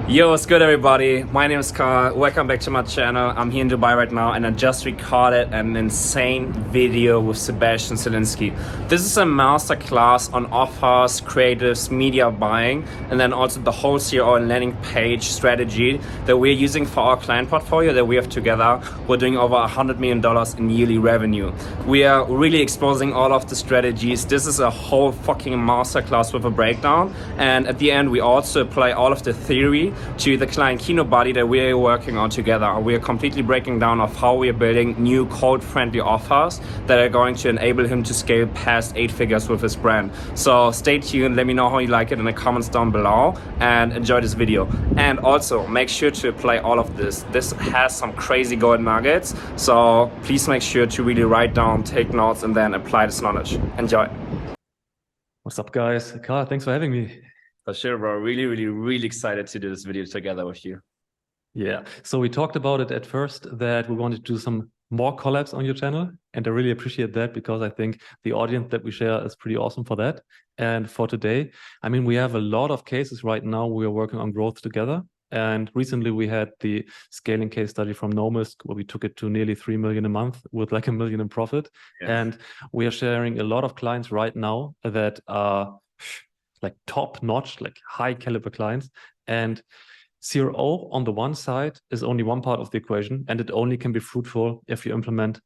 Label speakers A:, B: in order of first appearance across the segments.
A: Yo, what's good everybody? My name is Carl. Welcome back to my channel. I'm here in Dubai right now and I just recorded an insane video with Sebastian Zielinski. This is a masterclass on offers, creatives, media buying, and then also the whole CRO and landing page strategy that we're using for our client portfolio that we have together. We're doing over $100 million in yearly revenue. We are really exposing all of the strategies. This is a whole fucking masterclass with a breakdown. And at the end, we also apply all of the theory to the client Kinobody that we are working on together. We are completely breaking down of how we are building new code-friendly offers that are going to enable him to scale past 8 figures with his brand. So stay tuned, let me know how you like it in the comments down below and enjoy this video. And also make sure to apply all of this. This has some crazy gold nuggets, so please make sure to really write down, take notes, and then apply this knowledge. Enjoy.
B: What's up, guys? Carl, thanks for having me.
A: For sure, bro. Really excited to do this video together with you.
B: Yeah, so we talked about it at first that we wanted to do some more collabs on your channel, and I really appreciate that because I think the audience that we share is pretty awesome for that. And for today, I mean, we have a lot of cases right now. We are working on growth together. And recently we had the scaling case study from Nomisk where we took it to nearly 3 million a month with like $1 million in profit. Yes. And we are sharing a lot of clients right now that are like top notch, like high caliber clients. And CRO on the one side is only one part of the equation, and it only can be fruitful if you implement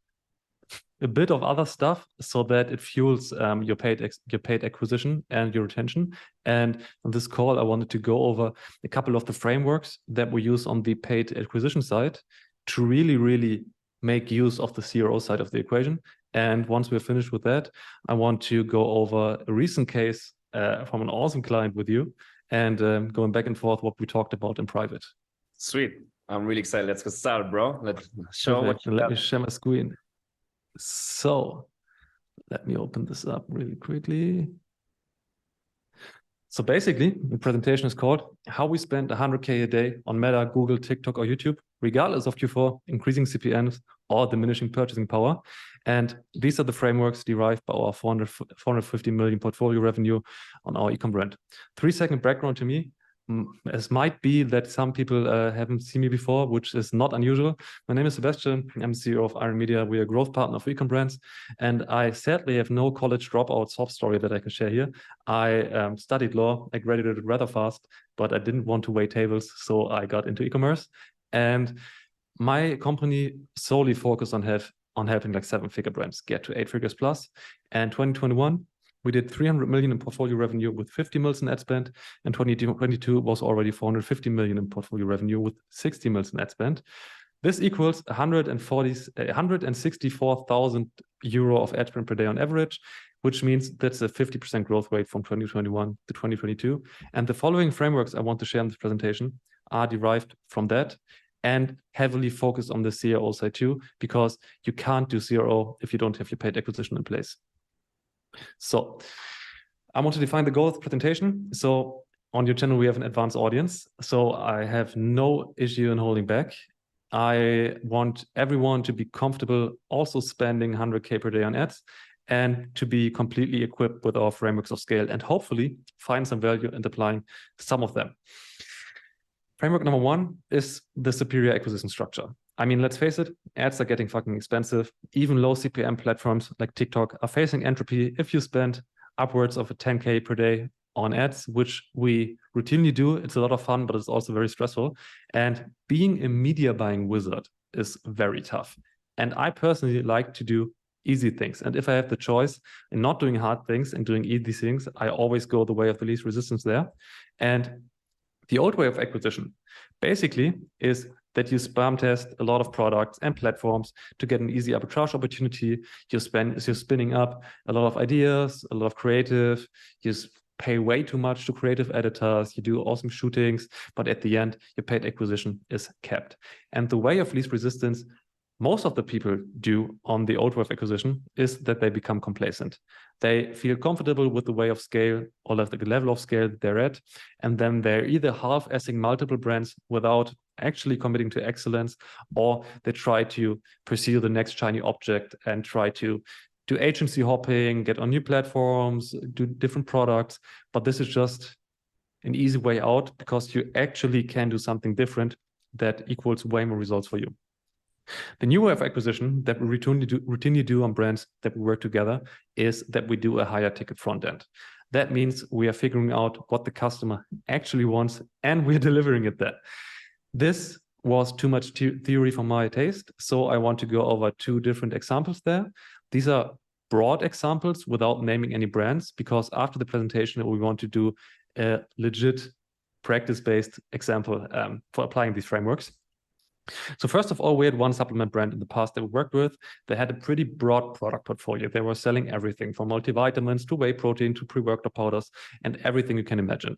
B: a bit of other stuff so that it fuels your paid acquisition and your retention. And on this call, I wanted to go over a couple of the frameworks that we use on the paid acquisition side to really make use of the CRO side of the equation. And once we're finished with that, I want to go over a recent case from an awesome client with you and going back and forth what we talked about in private.
A: Sweet. I'm really excited. Let's get started, bro. Let's show what you
B: Let
A: got.
B: me share my screen. So let me open this up really quickly. So basically, the presentation is called How We Spend 100K a Day on Meta, Google, TikTok, or YouTube, regardless of Q4, increasing CPMs, or diminishing purchasing power. And these are the frameworks derived by our 450 million portfolio revenue on our ecom brand. 3-second background to me. As might be that some people haven't seen me before, which is not unusual. My name is Sebastian. I'm CEO of Iron Media. We're a growth partner of ecom brands. And I sadly have no college dropout sob story that I can share here. I studied law. I graduated rather fast, but I didn't want to wait tables. So I got into e-commerce. And my company solely focused on helping like 7-figure brands get to 8 figures plus. And 2021, we did 300 million in portfolio revenue with 50 million in ad spend, and 2022 was already 450 million in portfolio revenue with 60 million in ad spend. This equals 164,000 euro of ad spend per day on average, which means that's a 50% growth rate from 2021 to 2022. And the following frameworks I want to share in this presentation are derived from that and heavily focused on the CRO side too, because you can't do CRO if you don't have your paid acquisition in place. So I want to define the goal of the presentation. So on your channel, we have an advanced audience. So I have no issue in holding back. I want everyone to be comfortable also spending 100K per day on ads and to be completely equipped with our frameworks of scale and hopefully find some value in applying some of them. Framework number 1 is the superior acquisition structure. I mean, let's face it, ads are getting fucking expensive. Even low CPM platforms like TikTok are facing entropy if you spend upwards of a 10K per day on ads, which we routinely do. It's a lot of fun, but it's also very stressful. And being a media buying wizard is very tough. And I personally like to do easy things. And if I have the choice in not doing hard things and doing easy things, I always go the way of the least resistance there. And the old way of acquisition basically is that you spam test a lot of products and platforms to get an easy arbitrage opportunity. You're spinning up a lot of ideas, a lot of creative. You pay way too much to creative editors. You do awesome shootings, but at the end, your paid acquisition is capped. And the way of least resistance most of the people do on the old way of acquisition is that they become complacent. They feel comfortable with the way of scale or the level of scale they're at, and then they're either half-assing multiple brands without actually committing to excellence, or they try to pursue the next shiny object and try to do agency hopping, get on new platforms, do different products. But this is just an easy way out because you actually can do something different that equals way more results for you. The new way of acquisition that we routinely do on brands that we work together is that we do a higher ticket front end. That means we are figuring out what the customer actually wants and we're delivering it there. This was too much theory for my taste, so I want to go over 2 different examples there. These are broad examples without naming any brands, because after the presentation, we want to do a legit practice-based example for applying these frameworks. So first of all, we had one supplement brand in the past that we worked with. They had a pretty broad product portfolio. They were selling everything from multivitamins to whey protein to pre-workout powders and everything you can imagine.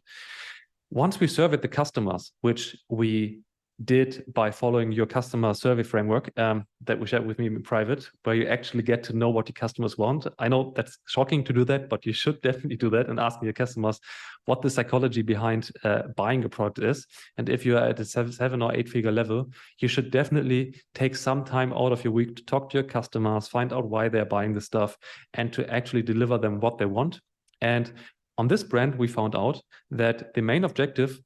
B: Once we surveyed the customers, which we did by following your customer survey framework that we shared with me in private, where you actually get to know what your customers want. I know that's shocking to do that, but you should definitely do that and ask your customers what the psychology behind buying a product is. And if you are at a 7 or 8 figure level, you should definitely take some time out of your week to talk to your customers, find out why they're buying the stuff, and to actually deliver them what they want. And on this brand, we found out that the main objective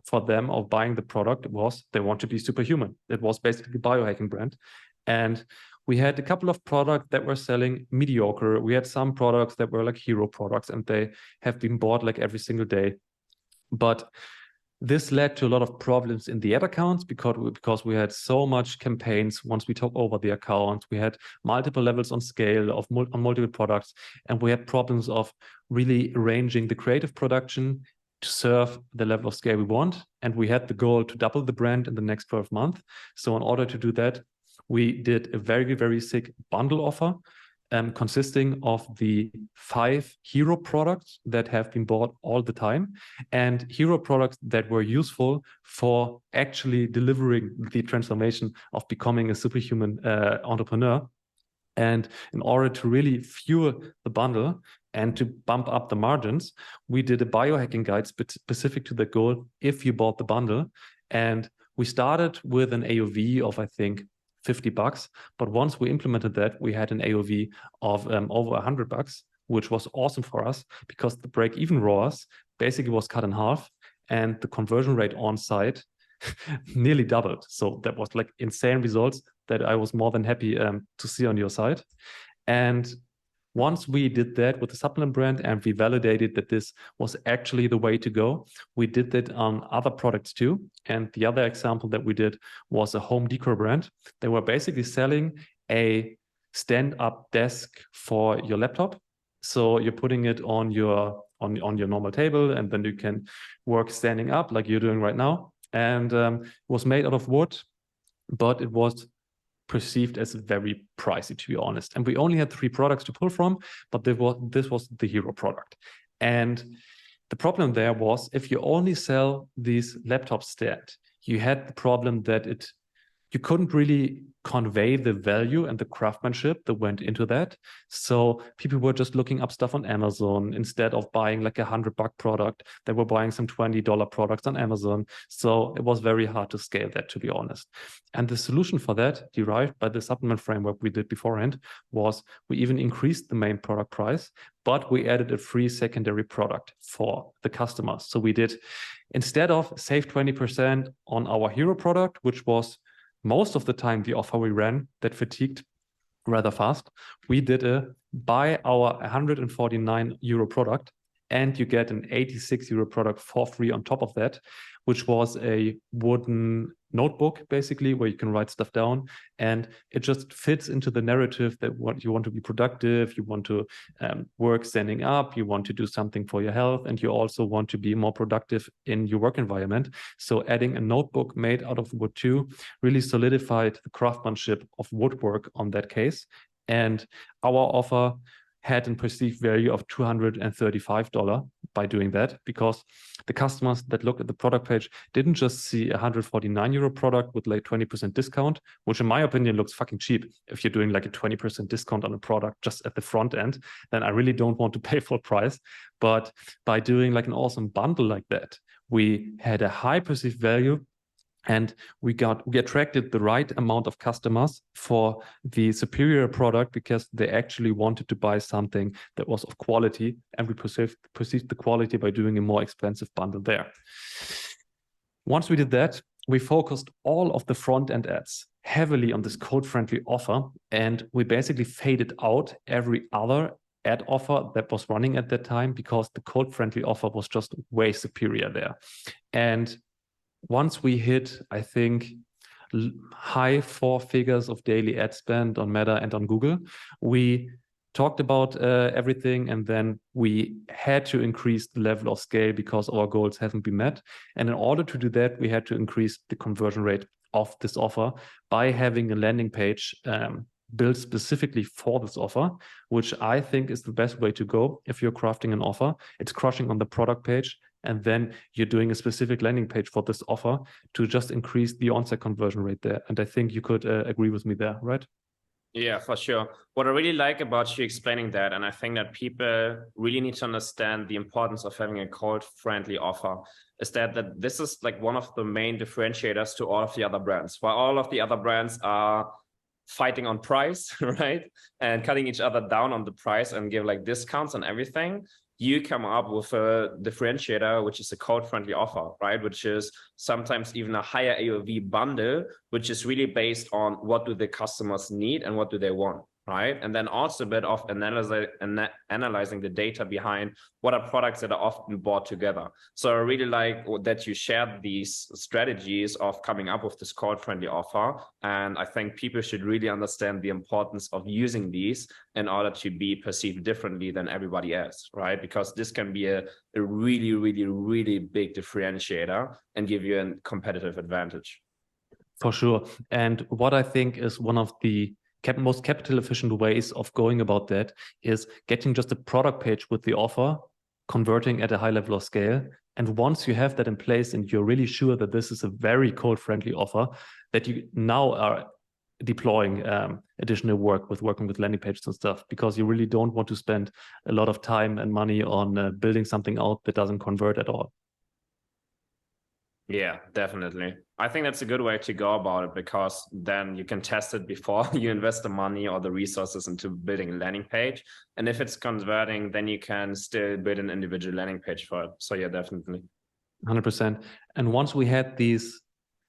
B: for them of buying the product was they want to be superhuman. It was basically a biohacking brand. And we had a couple of products that were selling mediocre. We had some products that were like hero products and they have been bought like every single day. But this led to a lot of problems in the ad accounts because we had so much campaigns. Once we took over the account, we had multiple levels on scale of on multiple products, and we had problems of really arranging the creative production to serve the level of scale we want. And we had the goal to double the brand in the next 12 months. So in order to do that, we did a very, very sick bundle offer consisting of the 5 hero products that have been bought all the time and hero products that were useful for actually delivering the transformation of becoming a superhuman entrepreneur. And in order to really fuel the bundle and to bump up the margins, we did a biohacking guide specific to the goal if you bought the bundle. And we started with an AOV of, I think, $50. But once we implemented that, we had an AOV of over $100, which was awesome for us because the break-even ROAS basically was cut in half and the conversion rate on site nearly doubled. So that was like insane results that I was more than happy to see on your side. And once we did that with the supplement brand and we validated that this was actually the way to go, we did that on other products too. And the other example that we did was a home decor brand. They were basically selling a stand-up desk for your laptop. So you're putting it on your normal table and then you can work standing up like you're doing right now. And it was made out of wood, but it was perceived as very pricey, to be honest. And we only had 3 products to pull from, but this was the hero product. And the problem there was if you only sell these laptop stand, you had the problem that you couldn't really convey the value and the craftsmanship that went into that. So people were just looking up stuff on Amazon instead of buying like $100 product. They were buying some $20 products on Amazon. So it was very hard to scale that, to be honest. And the solution for that, derived by the supplement framework we did beforehand, was we even increased the main product price, but we added a free secondary product for the customers. So we did, instead of save 20% on our hero product, which was most of the time the offer we ran that fatigued rather fast, we did a buy our 149 euro product and you get an 86 euro product for free on top of that, which was a wooden notebook basically where you can write stuff down, and it just fits into the narrative that what you want to be productive, you want to work standing up, you want to do something for your health, and you also want to be more productive in your work environment. So adding a notebook made out of wood too really solidified the craftsmanship of woodwork on that case. And our offer had a perceived value of $235 by doing that, because the customers that look at the product page didn't just see a 149 euro product with like 20% discount, which in my opinion looks fucking cheap. If you're doing like a 20% discount on a product just at the front end, then I really don't want to pay full price. But by doing like an awesome bundle like that, we had a high perceived value And we attracted the right amount of customers for the superior product because they actually wanted to buy something that was of quality, and we perceived the quality by doing a more expensive bundle there. Once we did that, we focused all of the front-end ads heavily on this code-friendly offer, and we basically faded out every other ad offer that was running at that time because the code-friendly offer was just way superior there. And once we hit, I think, high 4 figures of daily ad spend on Meta and on Google, we talked about everything, and then we had to increase the level of scale because our goals haven't been met. And in order to do that, we had to increase the conversion rate of this offer by having a landing page built specifically for this offer, which I think is the best way to go if you're crafting an offer. It's crushing on the product page, and then you're doing a specific landing page for this offer to just increase the on-site conversion rate there. And I think you could agree with me there, right?
A: Yeah, for sure. What I really like about you explaining that, and I think that people really need to understand the importance of having a code-friendly offer, is that this is like one of the main differentiators to all of the other brands. While all of the other brands are fighting on price, right? And cutting each other down on the price and give like discounts on everything, you come up with a differentiator, which is a code-friendly offer, right? Which is sometimes even a higher AOV bundle, which is really based on what do the customers need and what do they want, right? And then also a bit of analyzing the data behind what are products that are often bought together. So I really like that you shared these strategies of coming up with this code-friendly offer. And I think people should really understand the importance of using these in order to be perceived differently than everybody else, right? Because this can be a really, really, really big differentiator and give you a competitive advantage.
B: For sure. And what I think is one of the most capital efficient ways of going about that is getting just a product page with the offer, converting at a high level of scale. And once you have that in place and you're really sure that this is a very code-friendly offer, that you now are deploying additional work with working with landing pages and stuff, because you really don't want to spend a lot of time and money on building something out that doesn't convert at all.
A: Yeah, definitely. I think that's a good way to go about it, because then you can test it before you invest the money or the resources into building a landing page. And if it's converting, then you can still build an individual landing page for it. So yeah, definitely.
B: 100%. And once we had these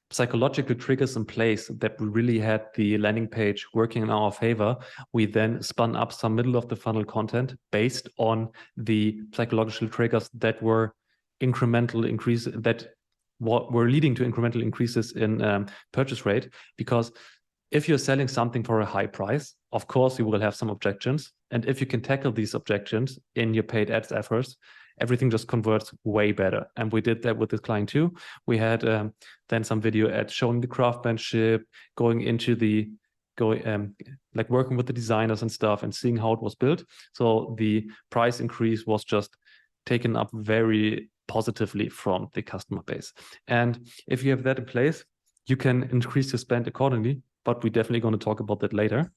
B: psychological triggers in place that we really had the landing page working in our favor, we then spun up some middle of the funnel content based on the psychological triggers that were incremental increase, that were leading to incremental increases in purchase rate. Because if you're selling something for a high price, of course you will have some objections. And if you can tackle these objections in your paid ads efforts, everything just converts way better. And we did that with this client too. We had then some video ads showing the craftsmanship, going into like working with the designers and stuff and seeing how it was built. So the price increase was just taken up very positively from the customer base. And if you have that in place, you can increase your spend accordingly, but we're definitely going to talk about that later.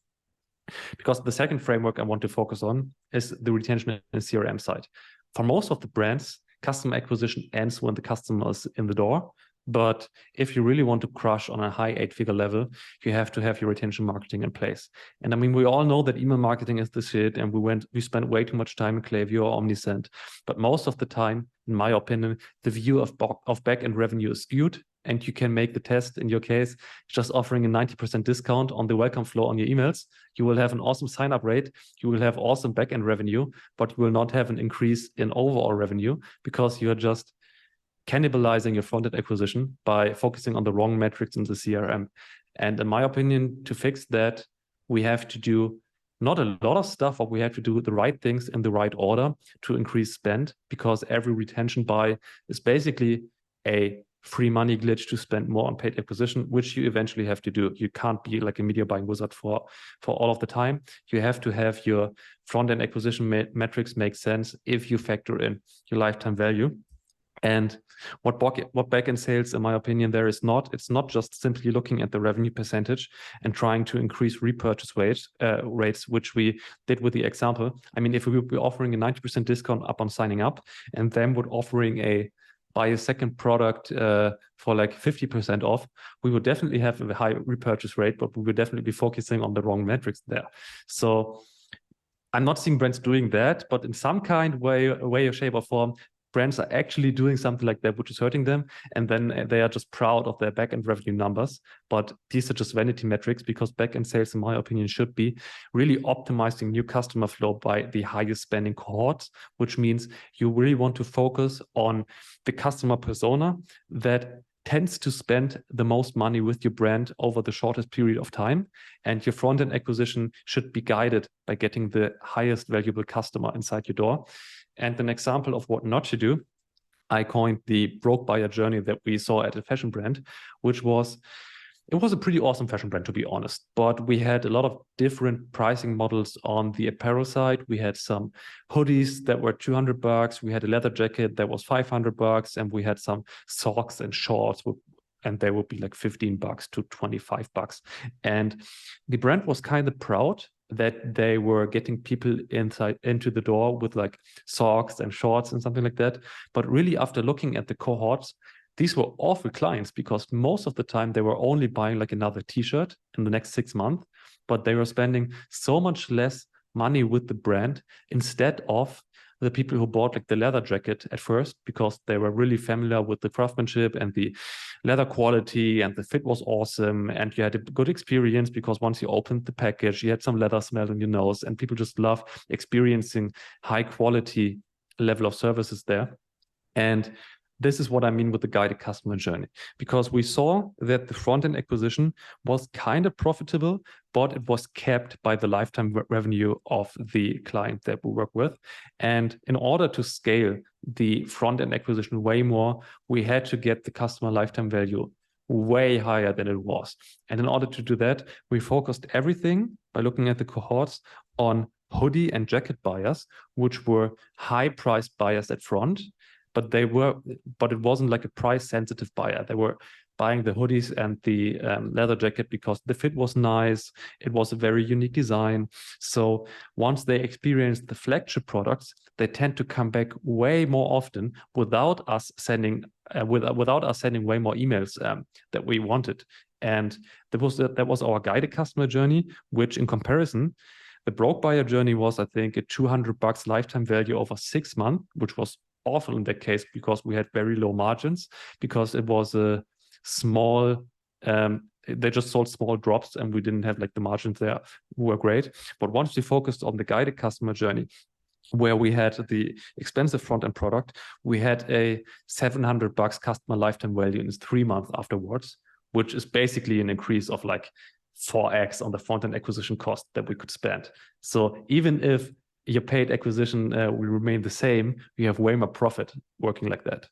B: Because the second framework I want to focus on is the retention and CRM side. For most of the brands, customer acquisition ends when the customer is in the door. But if you really want to crush on a high 8-figure level, you have to have your retention marketing in place. And I mean, we all know that email marketing is the shit, and we spent way too much time in Klaviyo or Omnisend. But most of the time, in my opinion, the view of back-end revenue is skewed, and you can make the test in your case, just offering a 90% discount on the welcome flow on your emails. You will have an awesome sign-up rate. You will have awesome back-end revenue, but you will not have an increase in overall revenue because you are just cannibalizing your front-end acquisition by focusing on the wrong metrics in the CRM. And in my opinion, to fix that, we have to do not a lot of stuff, but we have to do the right things in the right order to increase spend, because every retention buy is basically a free money glitch to spend more on paid acquisition, which you eventually have to do. You can't be like a media buying wizard for all of the time. You have to have your front-end acquisition metrics make sense if you factor in your lifetime value. And what backend sales, in my opinion, it's not just simply looking at the revenue percentage and trying to increase repurchase rates, which we did with the example. I mean, if we would be offering a 90% discount upon signing up and then would offering a buy a second product for like 50% off, we would definitely have a high repurchase rate, but we would definitely be focusing on the wrong metrics there. So I'm not seeing brands doing that, but in some kind way or shape or form, brands are actually doing something like that, which is hurting them. And then they are just proud of their back-end revenue numbers. But these are just vanity metrics, because back-end sales, in my opinion, should be really optimizing new customer flow by the highest spending cohorts, which means you really want to focus on the customer persona that tends to spend the most money with your brand over the shortest period of time. And your front-end acquisition should be guided by getting the highest valuable customer inside your door. And an example of what not to do, I coined the broke buyer journey that we saw at a fashion brand, which was, it was a pretty awesome fashion brand, to be honest. But we had a lot of different pricing models on the apparel side. We had some hoodies that were $200. We had a leather jacket that was $500, and we had some socks and shorts, and they would be like $15 to $25. And the brand was kind of proud that they were getting people into the door with like socks and shorts and something like that. But really, after looking at the cohorts, these were awful clients, because most of the time they were only buying like another t-shirt in the next 6 months, but they were spending so much less money with the brand instead of the people who bought like the leather jacket at first, because they were really familiar with the craftsmanship and the leather quality, and the fit was awesome, and you had a good experience because once you opened the package, you had some leather smell in your nose, and people just love experiencing high quality level of services there. And this is what I mean with the guided customer journey, because we saw that the front-end acquisition was kind of profitable, but it was capped by the lifetime revenue of the client that we work with. And in order to scale the front-end acquisition way more, we had to get the customer lifetime value way higher than it was. And in order to do that, we focused everything by looking at the cohorts on hoodie and jacket buyers, which were high-priced buyers at front. But it wasn't like a price sensitive buyer. They were buying the hoodies and the leather jacket because the fit was nice. It was a very unique design. So once they experienced the flagship products, they tend to come back way more often without us sending way more emails that we wanted. And that was our guided customer journey, which in comparison, the broke buyer journey was, I think, a $200 lifetime value over 6 months, which was awful in that case because we had very low margins, because it was a small, they just sold small drops and we didn't have like the margins there were great. But once we focused on the guided customer journey, where we had the expensive front-end product, we had a $700 customer lifetime value in 3 months afterwards, which is basically an increase of like 4x on the front-end acquisition cost that we could spend. So even if your paid acquisition will remain the same, you have way more profit working like that.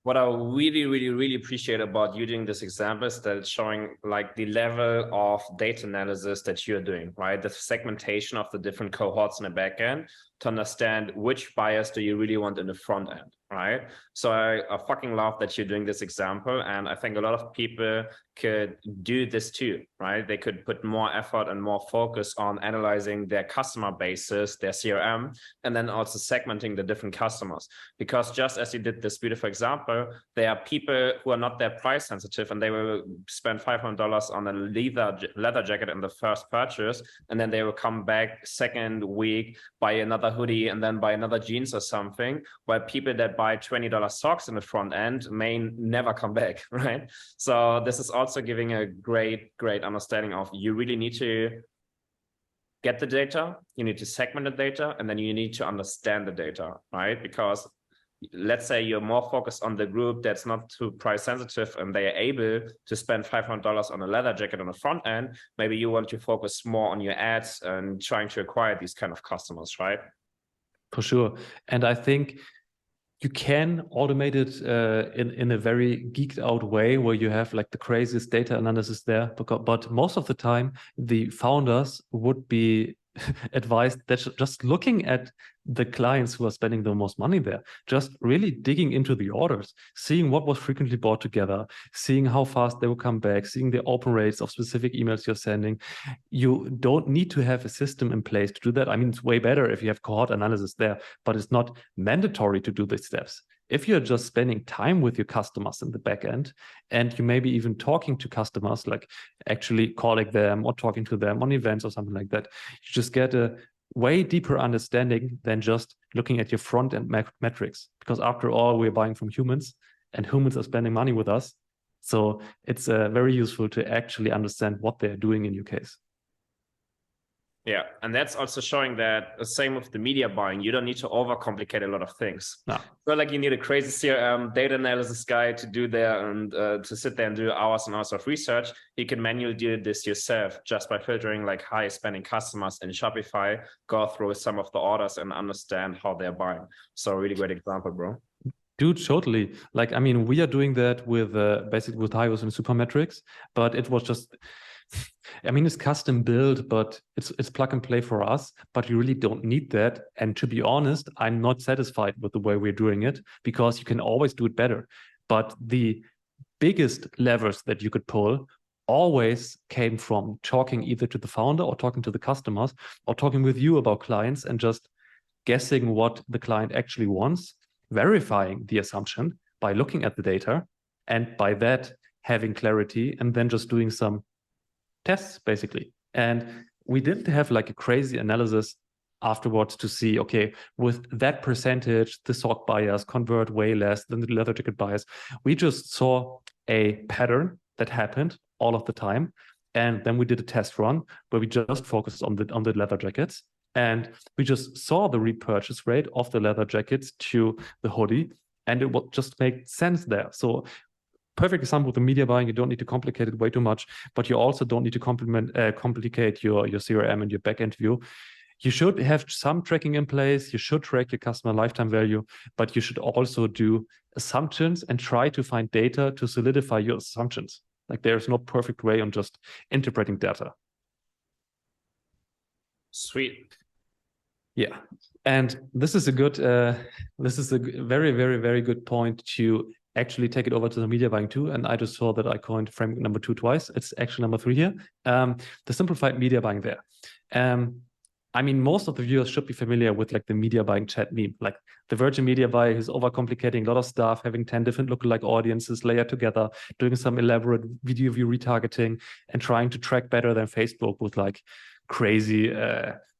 A: What I really, really, really appreciate about you doing this example is that it's showing like the level of data analysis that you're doing, right? The segmentation of the different cohorts in the back end to understand which buyers do you really want in the front end, right? So I fucking love that you're doing this example. And I think a lot of people could do this too, right? They could put more effort and more focus on analyzing their customer bases, their CRM, and then also segmenting the different customers. Because just as you did this beautiful example, there are people who are not that price sensitive and they will spend $500 on a leather jacket in the first purchase. And then they will come back second week, buy another hoodie, and then buy another jeans or something, while people that buy $20 socks in the front end may never come back, right? So this is also giving a great understanding of you really need to get the data, you need to segment the data, and then you need to understand the data, right? Because let's say you're more focused on the group that's not too price sensitive and they are able to spend $500 on a leather jacket on the front end. Maybe you want to focus more on your ads and trying to acquire these kind of customers, right?
B: For sure. And I think you can automate it in a very geeked out way where you have like the craziest data analysis there. But most of the time, the founders would be advised that just looking at the clients who are spending the most money there, just really digging into the orders, seeing what was frequently bought together, seeing how fast they will come back, seeing the open rates of specific emails you're sending. You don't need to have a system in place to do that. I mean, it's way better if you have cohort analysis there, but it's not mandatory to do these steps. if you're just spending time with your customers in the back end, and you maybe even talking to customers, like actually calling them or talking to them on events or something like that, you just get a way deeper understanding than just looking at your front end metrics. Because after all, we're buying from humans, and humans are spending money with us. So it's very useful to actually understand what they're doing in your case.
A: Yeah, and that's also showing that the same with the media buying, you don't need to overcomplicate a lot of things.
B: No.
A: So like you need a crazy CRM data analysis guy to do there and to sit there and do hours and hours of research. You can manually do this yourself just by filtering like high spending customers in Shopify, go through some of the orders and understand how they're buying. So really great example, bro.
B: Dude, totally. Like, I mean, we are doing that with basically with Hyos and Supermetrics, but it was just, I mean, it's custom built, but it's plug and play for us, but you really don't need that. And to be honest, I'm not satisfied with the way we're doing it, because you can always do it better. But the biggest levers that you could pull always came from talking either to the founder or talking to the customers or talking with you about clients and just guessing what the client actually wants, verifying the assumption by looking at the data, and by that having clarity, and then just doing some tests basically. And we didn't have like a crazy analysis afterwards to see, okay, with that percentage, the sock buyers convert way less than the leather jacket buyers. We just saw a pattern that happened all of the time. And then we did a test run where we just focused on the leather jackets. And we just saw the repurchase rate of the leather jackets to the hoodie, and it would just make sense there. So perfect example with the media buying, you don't need to complicate it way too much, but you also don't need to complicate your CRM and your backend view. You should have some tracking in place. You should track your customer lifetime value, but you should also do assumptions and try to find data to solidify your assumptions. Like there's no perfect way on just interpreting data.
A: Sweet.
B: Yeah, and this is a very, very, very good point to actually take it over to the media buying too. And I just saw that I coined framework number 2 twice. It's actually number 3 here. The simplified media buying there. I mean, most of the viewers should be familiar with like the media buying chat meme, like the virgin media buyer who's overcomplicating a lot of stuff, having 10 different lookalike audiences layered together, doing some elaborate video view retargeting, and trying to track better than Facebook with like crazy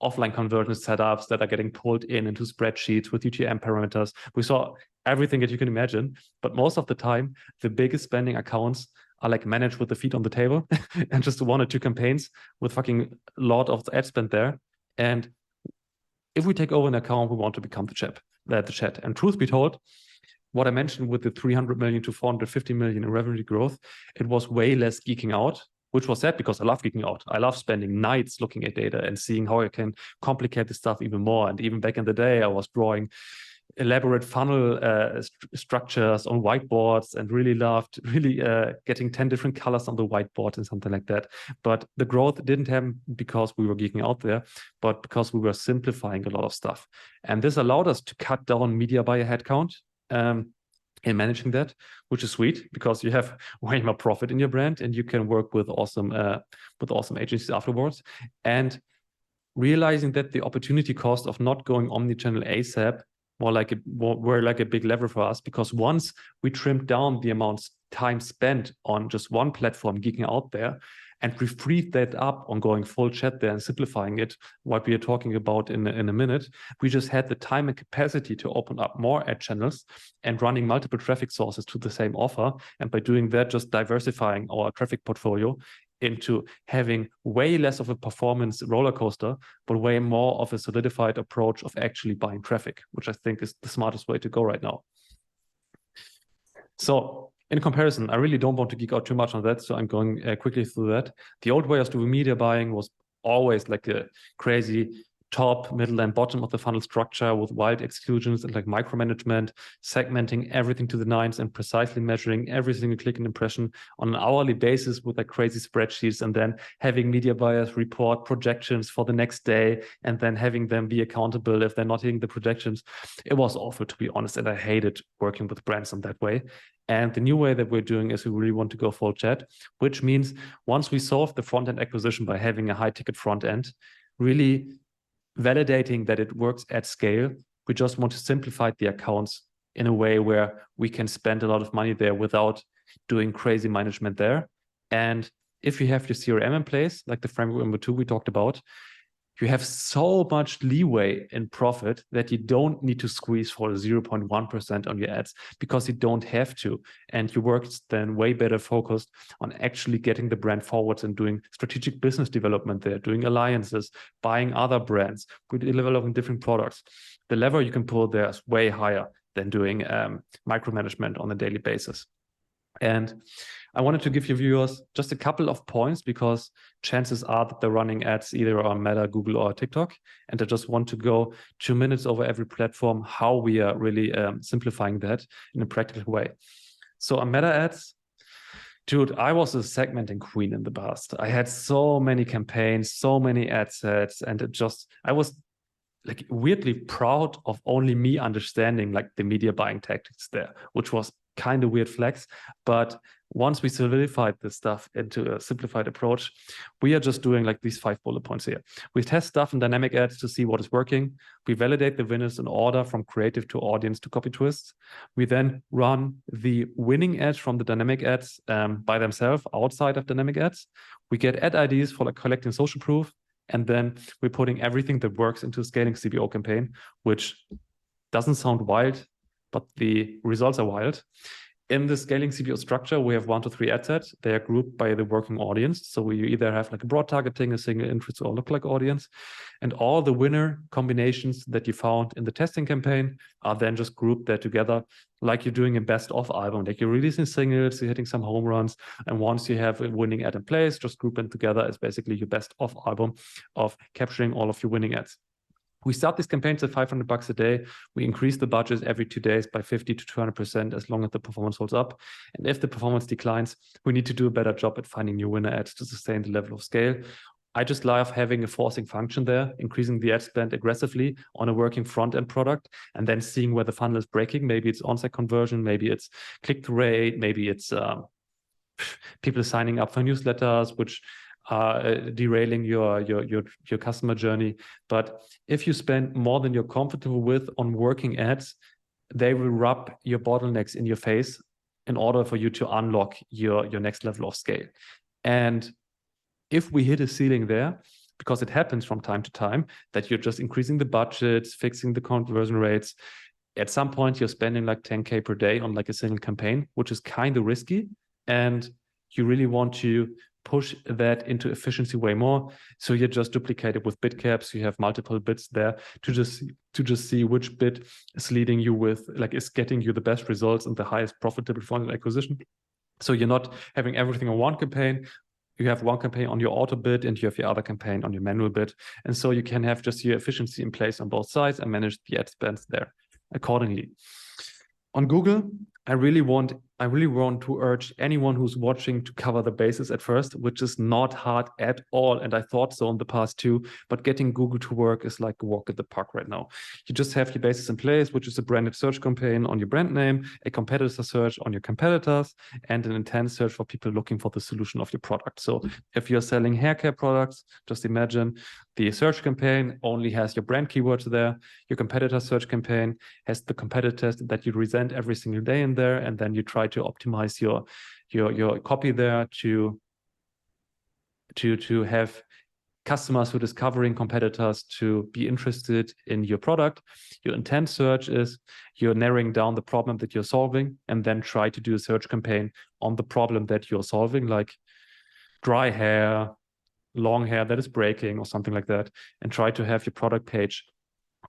B: offline conversion setups that are getting pulled into spreadsheets with UTM parameters. We saw everything that you can imagine, but most of the time, the biggest spending accounts are like managed with the feet on the table and just 1 or 2 campaigns with fucking lot of ad spend there. And if we take over an account, we want to become the chat. And truth be told, what I mentioned with the 300 million to 450 million in revenue growth, it was way less geeking out, which was sad because I love geeking out. I love spending nights looking at data and seeing how I can complicate the stuff even more. And even back in the day, I was drawing elaborate funnel structures on whiteboards and really loved getting 10 different colors on the whiteboard and something like that. But the growth didn't happen because we were geeking out there, but because we were simplifying a lot of stuff. And this allowed us to cut down media buyer headcount in managing that, which is sweet because you have way more profit in your brand and you can work with awesome agencies afterwards. And realizing that the opportunity cost of not going omnichannel ASAP were like a big lever for us, because once we trimmed down the amount time spent on just one platform geeking out there, and we freed that up on going full chat there and simplifying it, what we are talking about in a minute, we just had the time and capacity to open up more ad channels and running multiple traffic sources to the same offer. And by doing that, just diversifying our traffic portfolio into having way less of a performance roller coaster, but way more of a solidified approach of actually buying traffic, which I think is the smartest way to go right now. So in comparison, I really don't want to geek out too much on that, so I'm going quickly through that. The old way of doing media buying was always like a crazy top, middle, and bottom of the funnel structure with wild exclusions and like micromanagement, segmenting everything to the nines and precisely measuring every single click and impression on an hourly basis with like crazy spreadsheets, and then having media buyers report projections for the next day and then having them be accountable if they're not hitting the projections. It was awful, to be honest, and I hated working with brands in that way. And the new way that we're doing is we really want to go full chat, which means once we solve the front-end acquisition by having a high-ticket front end, really validating that it works at scale, we just want to simplify the accounts in a way where we can spend a lot of money there without doing crazy management there. And if you have your CRM in place, like the framework number 2 we talked about, you have so much leeway in profit that you don't need to squeeze for 0.1% on your ads, because you don't have to. And your work's then way better focused on actually getting the brand forwards and doing strategic business development there, doing alliances, buying other brands, developing different products. The lever you can pull there is way higher than doing micromanagement on a daily basis. And I wanted to give your viewers just a couple of points, because chances are that they're running ads either on Meta, Google, or TikTok. And I just want to go 2 minutes over every platform, how we are really simplifying that in a practical way. So on Meta ads, dude, I was a segmenting queen in the past. I had so many campaigns, so many ad sets, and I was like weirdly proud of only me understanding like the media buying tactics there, which was kind of weird flex. But once we solidified this stuff into a simplified approach, we are just doing like these 5 bullet points here. We test stuff in dynamic ads to see what is working. We validate the winners in order from creative to audience to copy twists. We then run the winning ads from the dynamic ads by themselves outside of dynamic ads. We get ad IDs for like collecting social proof. And then we're putting everything that works into a scaling CBO campaign, which doesn't sound wild, but the results are wild. In the scaling CBO structure, we have 1 to 3 ad sets. They are grouped by the working audience. So we either have like a broad targeting, a single interest, or lookalike audience. And all the winner combinations that you found in the testing campaign are then just grouped there together, like you're doing a best of album. Like you're releasing singles, you're hitting some home runs. And once you have a winning ad in place, just group them together as basically your best of album of capturing all of your winning ads. We start these campaigns at $500 a day. We increase the budget every 2 days by 50 to 200% as long as the performance holds up. And if the performance declines, we need to do a better job at finding new winner ads to sustain the level of scale. I just love having a forcing function there, increasing the ad spend aggressively on a working front-end product, and then seeing where the funnel is breaking. Maybe it's on-site conversion, maybe it's click-through rate, maybe it's people signing up for newsletters, which derailing your customer journey. But if you spend more than you're comfortable with on working ads, they will rub your bottlenecks in your face in order for you to unlock your next level of scale. And if we hit a ceiling there, because it happens from time to time, that you're just increasing the budgets, fixing the conversion rates, at some point you're spending like 10K per day on like a single campaign, which is kind of risky. And you really want to push that into efficiency way more. So you just duplicate it with bid caps. You have multiple bids there to just see which bid is leading you with, like, is getting you the best results and the highest profitable funnel acquisition. So you're not having everything on one campaign. You have one campaign on your auto bid and you have your other campaign on your manual bid. And so you can have just your efficiency in place on both sides and manage the ad spends there accordingly. On Google, I really want to urge anyone who's watching to cover the bases at first, which is not hard at all. And I thought so in the past too, but getting Google to work is like a walk in the park right now. You just have your bases in place, which is a branded search campaign on your brand name, a competitor search on your competitors, and an intent search for people looking for the solution of your product. So if you're selling hair care products, just imagine the search campaign only has your brand keywords there. Your competitor search campaign has the competitors that you present every single day in there, and then you try to optimize your copy there to have customers who are discovering competitors to be interested in your product. Your intent search is you're narrowing down the problem that you're solving, and then try to do a search campaign on the problem that you're solving, like dry hair, long hair that is breaking, or something like that, and try to have your product page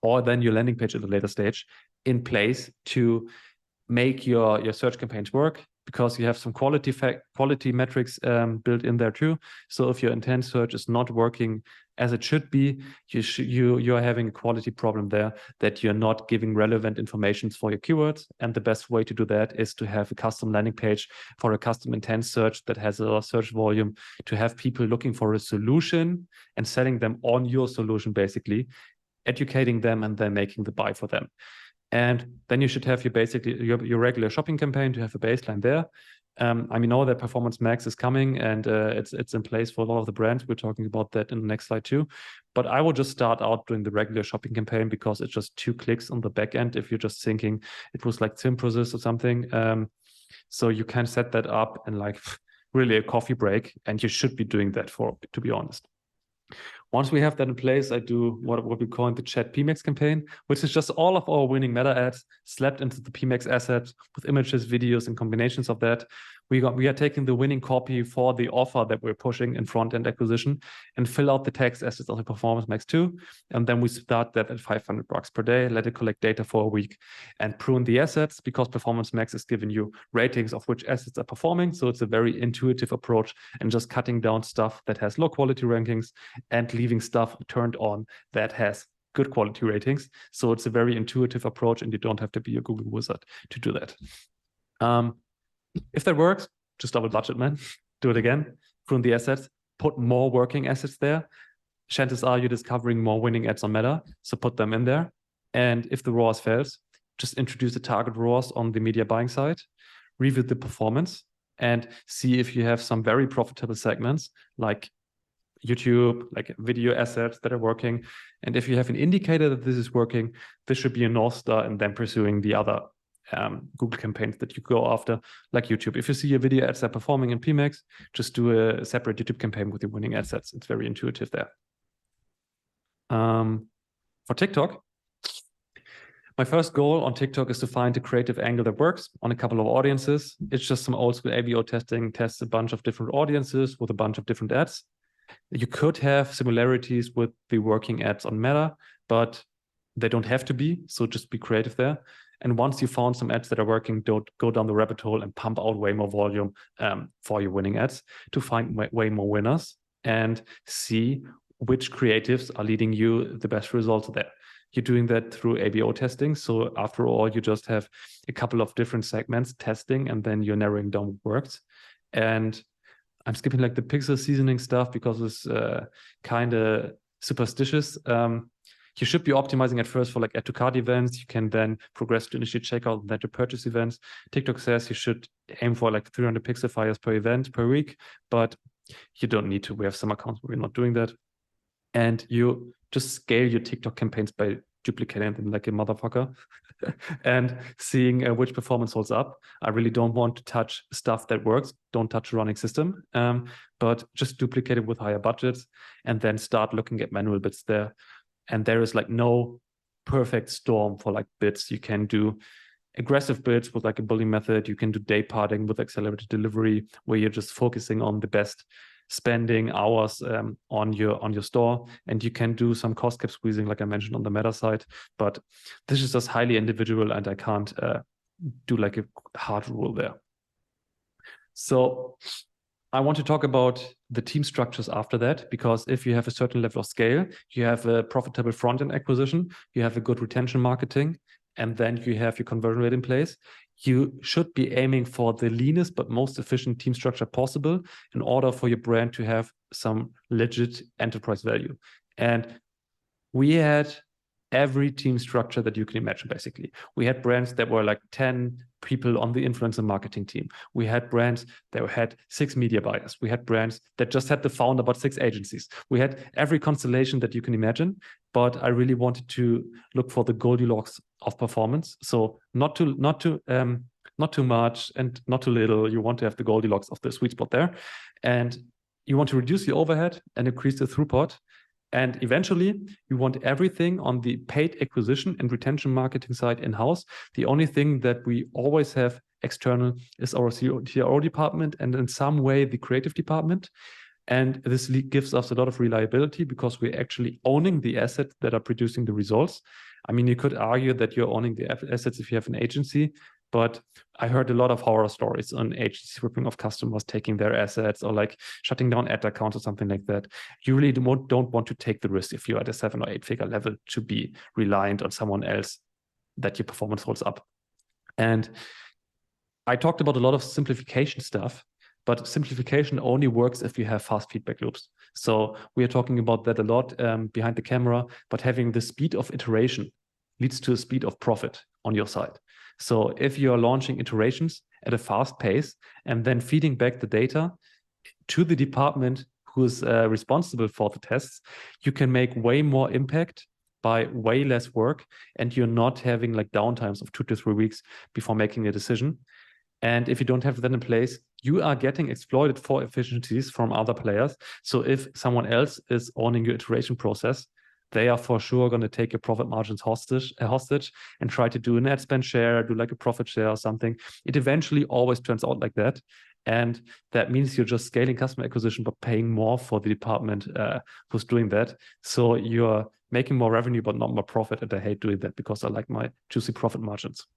B: or then your landing page at a later stage in place to make your search campaigns work, because you have some quality metrics built in there too. So if your intent search is not working as it should be, you're having a quality problem there, that you're not giving relevant information for your keywords. And the best way to do that is to have a custom landing page for a custom intent search that has a search volume, to have people looking for a solution and selling them on your solution, basically educating them and then making the buy for them. And then you should have your regular shopping campaign to have a baseline there. I know that Performance Max is coming, and it's in place for a lot of the brands. We're talking about that in the next slide too. But I will just start out doing the regular shopping campaign because it's just 2 clicks on the back end. If you're just thinking it was like Simprozis or something, so you can set that up in like really a coffee break, and you should be doing that to be honest. Once we have that in place, I do what we call the Chat PMax campaign, which is just all of our winning meta ads slapped into the PMax asset with images, videos, and combinations of that. We are taking the winning copy for the offer that we're pushing in front-end acquisition and fill out the text assets of the Performance Max 2. And then we start that at $500 per day, let it collect data for a week and prune the assets, because Performance Max is giving you ratings of which assets are performing. So it's a very intuitive approach and just cutting down stuff that has low quality rankings and leaving stuff turned on that has good quality ratings. So it's a very intuitive approach, and you don't have to be a Google wizard to do that. If that works, just double budget, man. Do it again. Prune the assets, put more working assets there. Chances are you're discovering more winning ads on Meta, so put them in there. And if the ROAS fails, just introduce the target ROAS on the media buying side, review the performance, and see if you have some very profitable segments like YouTube, like video assets that are working. And if you have an indicator that this is working, this should be a North Star, and then pursuing the other Google campaigns that you go after, like YouTube. If you see your video ads are performing in PMax, just do a separate YouTube campaign with your winning ad sets. It's very intuitive there. For TikTok, my first goal on TikTok is to find a creative angle that works on a couple of audiences. It's just some old school ABO testing, tests a bunch of different audiences with a bunch of different ads. You could have similarities with the working ads on Meta, but they don't have to be. So just be creative there. And once you found some ads that are working, don't go down the rabbit hole and pump out way more volume for your winning ads to find way more winners and see which creatives are leading you the best results there. You're doing that through ABO testing. So after all, you just have a couple of different segments testing, and then you're narrowing down what works. And I'm skipping like the pixel seasoning stuff because it's kind of superstitious. You should be optimizing at first for like add to cart events. You can then progress to initiate checkout and then to purchase events. TikTok says you should aim for like 300 pixel fires per event per week, but you don't need to. We have some accounts where we're not doing that. And you just scale your TikTok campaigns by duplicating them like a motherfucker and seeing which performance holds up. I really don't want to touch stuff that works. Don't touch a running system, but just duplicate it with higher budgets and then start looking at manual bits there. And there is like no perfect storm for like bits. You can do aggressive bits with like a bully method. You can do day parting with accelerated delivery, where you're just focusing on the best spending hours on your store. And you can do some cost cap squeezing, like I mentioned on the Meta side. But this is just highly individual, and I can't do like a hard rule there. So I want to talk about the team structures after that, because if you have a certain level of scale, you have a profitable front-end acquisition, you have a good retention marketing, and then you have your conversion rate in place, you should be aiming for the leanest but most efficient team structure possible in order for your brand to have some legit enterprise value. And we had every team structure that you can imagine, basically. We had brands that were like 10 people on the influencer marketing team. We had brands that had 6 media buyers. We had brands that just had the founder but 6 agencies. We had every constellation that you can imagine, but I really wanted to look for the Goldilocks of performance. So not too much and not too little. You want to have the Goldilocks of the sweet spot there. And you want to reduce your overhead and increase the throughput. And eventually, you want everything on the paid acquisition and retention marketing side in-house. The only thing that we always have external is our CRO department, and in some way, the creative department. And this gives us a lot of reliability because we're actually owning the assets that are producing the results. I mean, you could argue that you're owning the assets if you have an agency, but I heard a lot of horror stories on agencies ripping off customers, taking their assets, or like shutting down ad accounts or something like that. You really don't want to take the risk if you're at a 7 or 8 figure level to be reliant on someone else that your performance holds up. And I talked about a lot of simplification stuff, but simplification only works if you have fast feedback loops. So we are talking about that a lot behind the camera, but having the speed of iteration leads to a speed of profit on your side. So if you're launching iterations at a fast pace and then feeding back the data to the department who's responsible for the tests, you can make way more impact by way less work, and you're not having like downtimes of 2 to 3 weeks before making a decision. And if you don't have that in place, you are getting exploited for efficiencies from other players. So if someone else is owning your iteration process, they are for sure going to take your profit margins hostage and try to do an ad spend share, do like a profit share or something. It eventually always turns out like that. And that means you're just scaling customer acquisition, but paying more for the department who's doing that. So you're making more revenue, but not more profit. And I hate doing that because I like my juicy profit margins.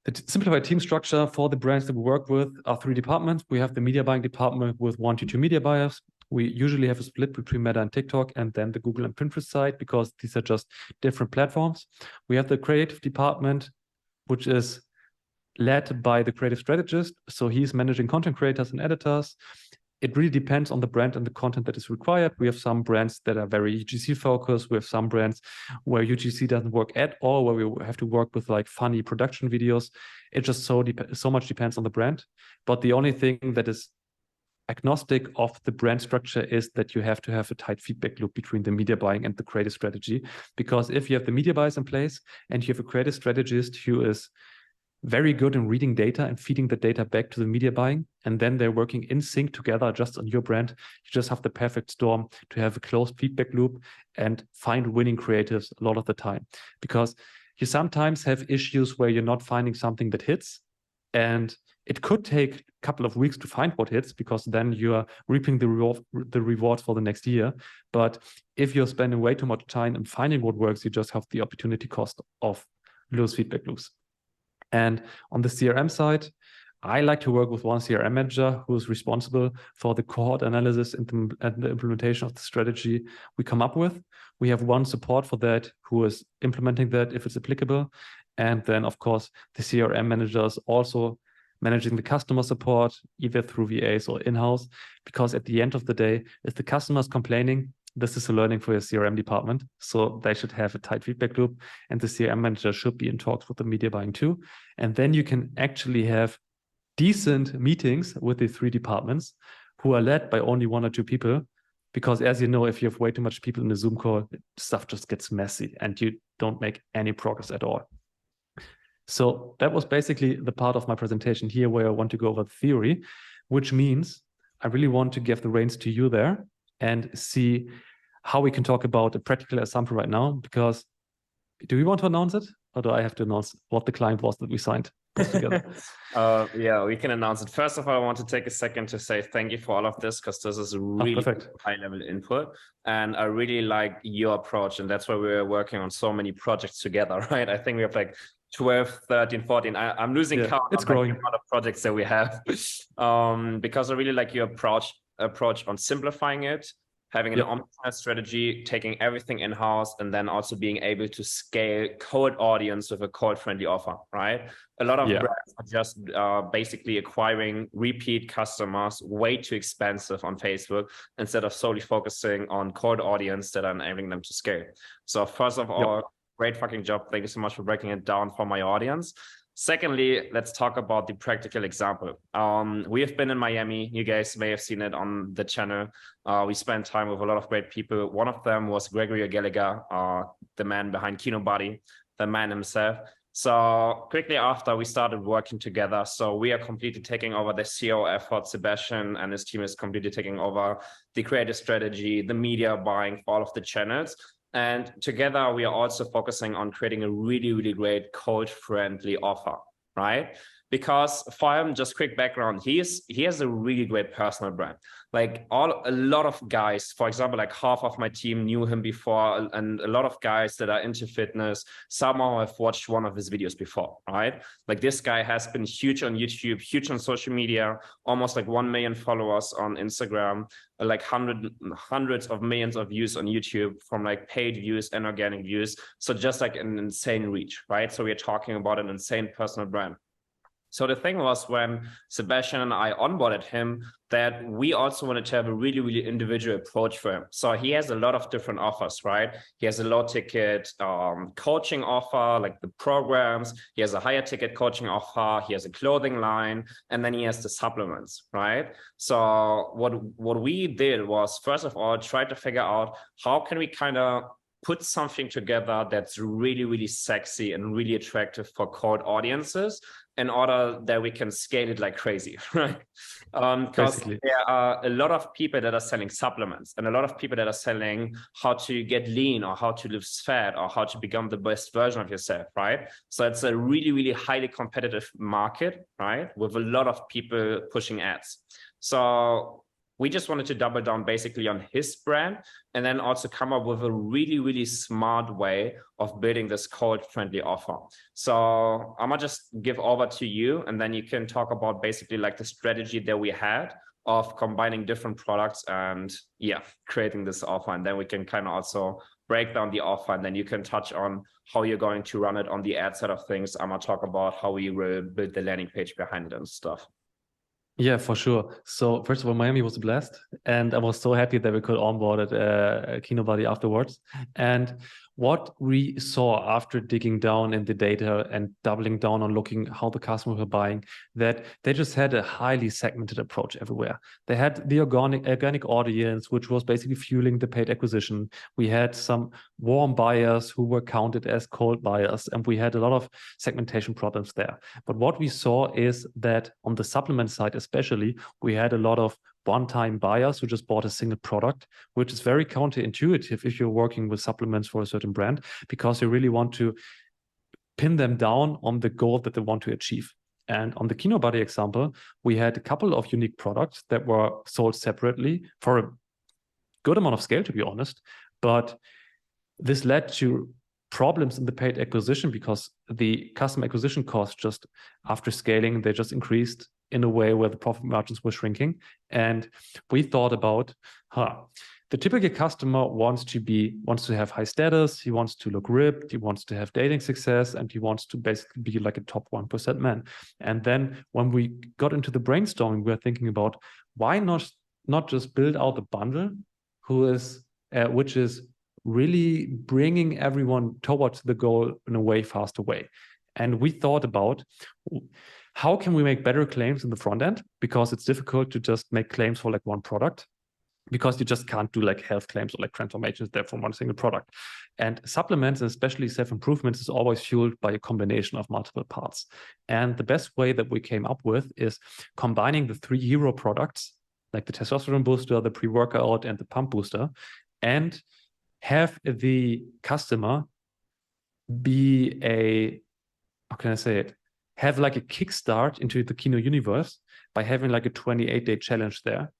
B: The simplified team structure for the brands that we work with are 3 departments. We have the media buying department with 1 to 2 media buyers. We usually have a split between Meta and TikTok, and then the Google and Pinterest side, because these are just different platforms. We have the creative department, which is led by the creative strategist. So he's managing content creators and editors. It really depends on the brand and the content that is required. We have some brands that are very UGC focused. We have some brands where UGC doesn't work at all, where we have to work with like funny production videos. It just so much depends on the brand. But the only thing that is agnostic of the brand structure is that you have to have a tight feedback loop between the media buying and the creative strategy. Because if you have the media buyers in place and you have a creative strategist who is very good in reading data and feeding the data back to the media buying, and then they're working in sync together just on your brand, you just have the perfect storm to have a closed feedback loop and find winning creatives a lot of the time. Because you sometimes have issues where you're not finding something that hits, and it could take a couple of weeks to find what hits, because then you are reaping the reward for the next year. But if you're spending way too much time in finding what works, you just have the opportunity cost of those feedback loops. And on the CRM side, I like to work with one CRM manager who is responsible for the cohort analysis and the implementation of the strategy we come up with. We have one support for that who is implementing that if it's applicable. And then, of course, the CRM manager is also managing the customer support, either through VAs or in-house, because at the end of the day, if the customer is complaining, this is a learning for your CRM department. So they should have a tight feedback loop, and the CRM manager should be in talks with the media buying too. And then you can actually have decent meetings with the 3 departments who are led by only 1 or 2 people. Because as you know, if you have way too much people in a Zoom call, stuff just gets messy and you don't make any progress at all. So that was basically the part of my presentation here where I want to go over the theory, which means I really want to give the reins to you there and see how we can talk about a practical example right now. Because do we want to announce it, or do I have to announce what the client was that we signed together?
A: Yeah, we can announce it. First of all, I want to take a second to say thank you for all of this, because this is really high-level input. And I really like your approach. And that's why we're working on so many projects together, right? I think we have like 12, 13, 14. I'm losing count.
B: It's growing.
A: The amount of projects that we have. Because I really like your approach on simplifying it, having an omnichannel strategy, taking everything in-house, and then also being able to scale cold audience with a cold-friendly offer, right? A lot of brands are just basically acquiring repeat customers way too expensive on Facebook, instead of solely focusing on cold audience that are enabling them to scale. So first of all, great fucking job. Thank you so much for breaking it down for my audience. Secondly, let's talk about the practical example. We have been in Miami. You guys may have seen it on the channel. We spent time with a lot of great people. One of them was Gregory Gallagher, the man behind Kinobody, the man himself. So quickly after, we started working together. So we are completely taking over the SEO effort. Sebastian and his team is completely taking over the creative strategy, the media buying for all of the channels. And together, we are also focusing on creating a really, really great cold-friendly offer, right? Because for him, just quick background, he has a really great personal brand. Like a lot of guys, for example, like half of my team knew him before, and a lot of guys that are into fitness somehow have watched one of his videos before, right? Like this guy has been huge on YouTube, huge on social media, almost like 1 million followers on Instagram, like hundreds of millions of views on YouTube from like paid views and organic views. So just like an insane reach, right? So we're talking about an insane personal brand. So the thing was, when Sebastian and I onboarded him, that we also wanted to have a really, really individual approach for him. So he has a lot of different offers, right? He has a low ticket coaching offer, like the programs. He has a higher ticket coaching offer. He has a clothing line, and then he has the supplements, right? So what we did was, first of all, try to figure out how can we kind of put something together that's really, really sexy and really attractive for cold audiences, in order that we can scale it like crazy, right? Because there are a lot of people that are selling supplements, and a lot of people that are selling how to get lean, or how to lose fat, or how to become the best version of yourself, right? So it's a really, really highly competitive market, right? With a lot of people pushing ads. So we just wanted to double down basically on his brand, and then also come up with a really, really smart way of building this cold friendly offer. So I'm gonna just give over to you, and then you can talk about basically like the strategy that we had of combining different products and creating this offer. And then we can kind of also break down the offer, and then you can touch on how you're going to run it on the ad side of things. I'm gonna talk about how we will build the landing page behind it and stuff.
B: Yeah, for sure. So first of all, Miami was a blast, and I was so happy that we could onboard at Kinobody afterwards. And what we saw after digging down in the data and doubling down on looking how the customers were buying, that they just had a highly segmented approach everywhere. They had the organic audience, which was basically fueling the paid acquisition. We had some warm buyers who were counted as cold buyers, and we had a lot of segmentation problems there. But what we saw is that on the supplement side, especially, we had a lot of one-time buyers who just bought a single product, which is very counterintuitive if you're working with supplements for a certain brand, because you really want to pin them down on the goal that they want to achieve. And on the Kinobody example, we had a couple of unique products that were sold separately for a good amount of scale, to be honest. But this led to problems in the paid acquisition, because the customer acquisition cost, just after scaling, they just increased in a way where the profit margins were shrinking. And we thought about, the typical customer wants to have high status, he wants to look ripped, he wants to have dating success, and he wants to basically be like a top 1% man. And then when we got into the brainstorming, we were thinking about, why not just build out the bundle which is really bringing everyone towards the goal in a way faster way. And we thought about, how can we make better claims in the front end? Because it's difficult to just make claims for like one product, because you just can't do like health claims or like transformations there from one single product. And supplements, and especially self-improvement, is always fueled by a combination of multiple parts. And the best way that we came up with is combining the 3 hero products, like the testosterone booster, the pre-workout, and the pump booster, and have the customer be have like a kickstart into the Kino universe by having like a 28-day challenge there,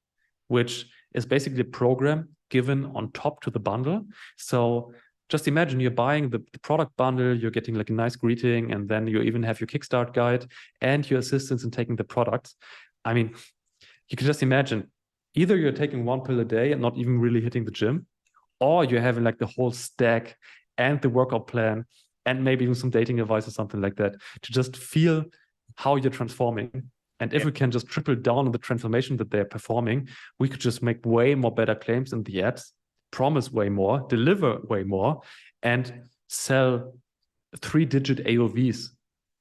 B: which is basically a program given on top to the bundle. So just imagine you're buying the product bundle, you're getting like a nice greeting, and then you even have your kickstart guide and your assistance in taking the products. I mean, you can just imagine, either you're taking 1 pill a day and not even really hitting the gym, or you're having like the whole stack and the workout plan, and maybe even some dating advice or something like that, to just feel how you're transforming. And if we can just triple down on the transformation that they're performing, we could just make way more better claims in the ads, promise way more, deliver way more, and sell 3-digit AOVs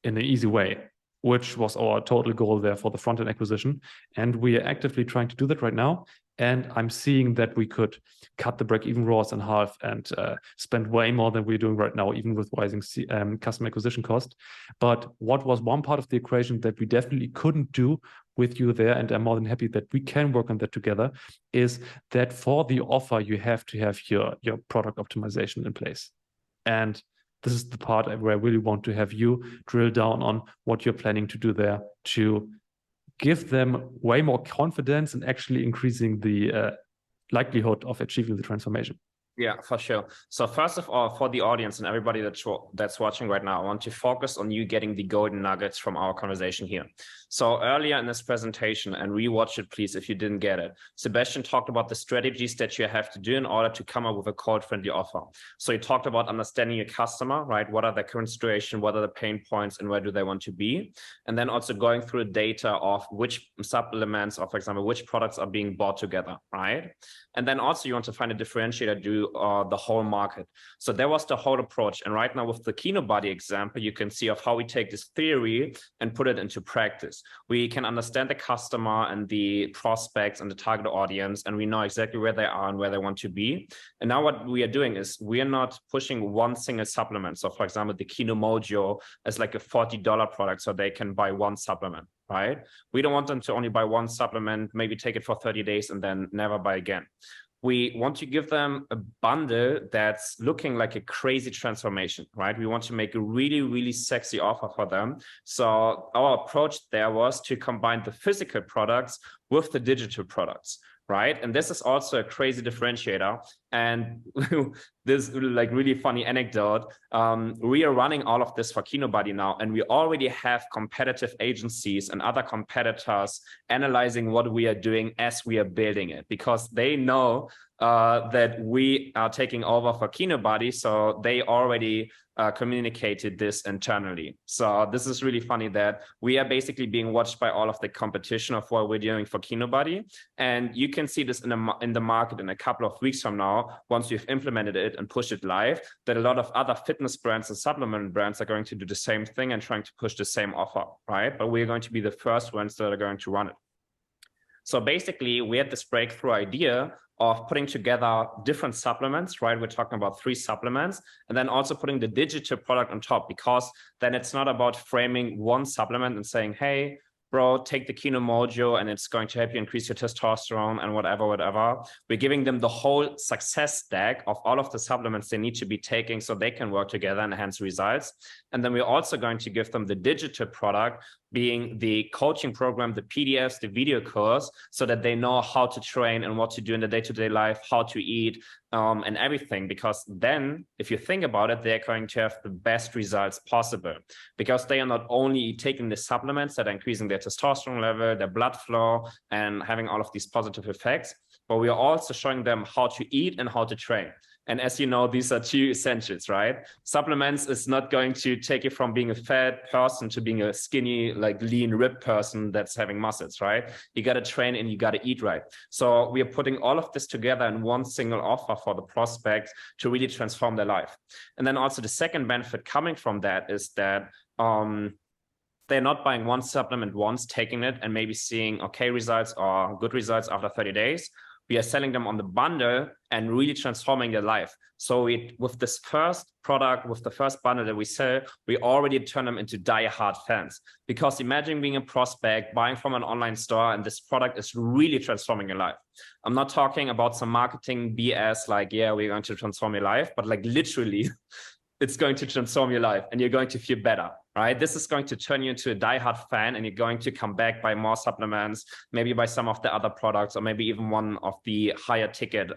B: in an easy way, which was our total goal there for the front-end acquisition. And we are actively trying to do that right now. And I'm seeing that we could cut the break-even ROAS in half and spend way more than we're doing right now, even with rising customer acquisition cost. But what was one part of the equation that we definitely couldn't do with you there, and I'm more than happy that we can work on that together, is that for the offer, you have to have your product optimization in place. And this is the part where I really want to have you drill down on what you're planning to do there to give them way more confidence and actually increasing the likelihood of achieving the transformation.
A: Yeah, for sure. So first of all, for the audience and everybody that's watching right now, I want to focus on you getting the golden nuggets from our conversation here. So earlier in this presentation, and rewatch it, please, if you didn't get it, Sebastian talked about the strategies that you have to do in order to come up with a cold-friendly offer. So he talked about understanding your customer, right? What are their current situation? What are the pain points and where do they want to be? And then also going through data of which supplements or, for example, which products are being bought together, right? And then also you want to find a differentiator, do the whole market. So there was the whole approach. And right now with the Kinobody example, you can see of how we take this theory and put it into practice. We can understand the customer and the prospects and the target audience, and we know exactly where they are and where they want to be. And now what we are doing is we are not pushing one single supplement. So for example, the Kinomojo is like a $40 product, so they can buy one supplement, right? We don't want them to only buy one supplement, maybe take it for 30 days and then never buy again. We want to give them a bundle that's looking like a crazy transformation, right? We want to make a really, really sexy offer for them. So our approach there was to combine the physical products with the digital products, right? And this is also a crazy differentiator. And this like really funny anecdote, we are running all of this for Kinobody now, and we already have competitive agencies and other competitors analyzing what we are doing as we are building it, because they know that we are taking over for Kinobody, so they already communicated this internally. So this is really funny that we are basically being watched by all of the competition of what we're doing for Kinobody. And you can see this in the market in a couple of weeks from now, once we've implemented it and pushed it live, that a lot of other fitness brands and supplement brands are going to do the same thing and trying to push the same offer, right? But we're going to be the first ones that are going to run it. So basically, we had this breakthrough idea of putting together different supplements, right? We're talking about 3 supplements, and then also putting the digital product on top, because then it's not about framing one supplement and saying, hey, bro, take the Kinomojo and it's going to help you increase your testosterone and whatever. We're giving them the whole success stack of all of the supplements they need to be taking so they can work together and enhance results. And then we're also going to give them the digital product, being the coaching program, the PDFs, the video course, so that they know how to train and what to do in the day-to-day life, how to eat, and everything. Because then, if you think about it, they're going to have the best results possible, because they are not only taking the supplements that are increasing their testosterone level, their blood flow, and having all of these positive effects, but we are also showing them how to eat and how to train. And as you know, these are 2 essentials, right? Supplements is not going to take you from being a fat person to being a skinny, like lean, ripped person that's having muscles, right? You got to train and you got to eat right. So we are putting all of this together in one single offer for the prospect to really transform their life. And then also the second benefit coming from that is that they're not buying one supplement once, taking it and maybe seeing okay results or good results after 30 days. We are selling them on the bundle and really transforming their life. So with this first product, with the first bundle that we sell, we already turn them into die-hard fans. Because imagine being a prospect, buying from an online store, and this product is really transforming your life. I'm not talking about some marketing BS like, yeah, we're going to transform your life, but like literally, it's going to transform your life and you're going to feel better, right? This is going to turn you into a diehard fan and you're going to come back, buy more supplements, maybe buy some of the other products, or maybe even one of the higher ticket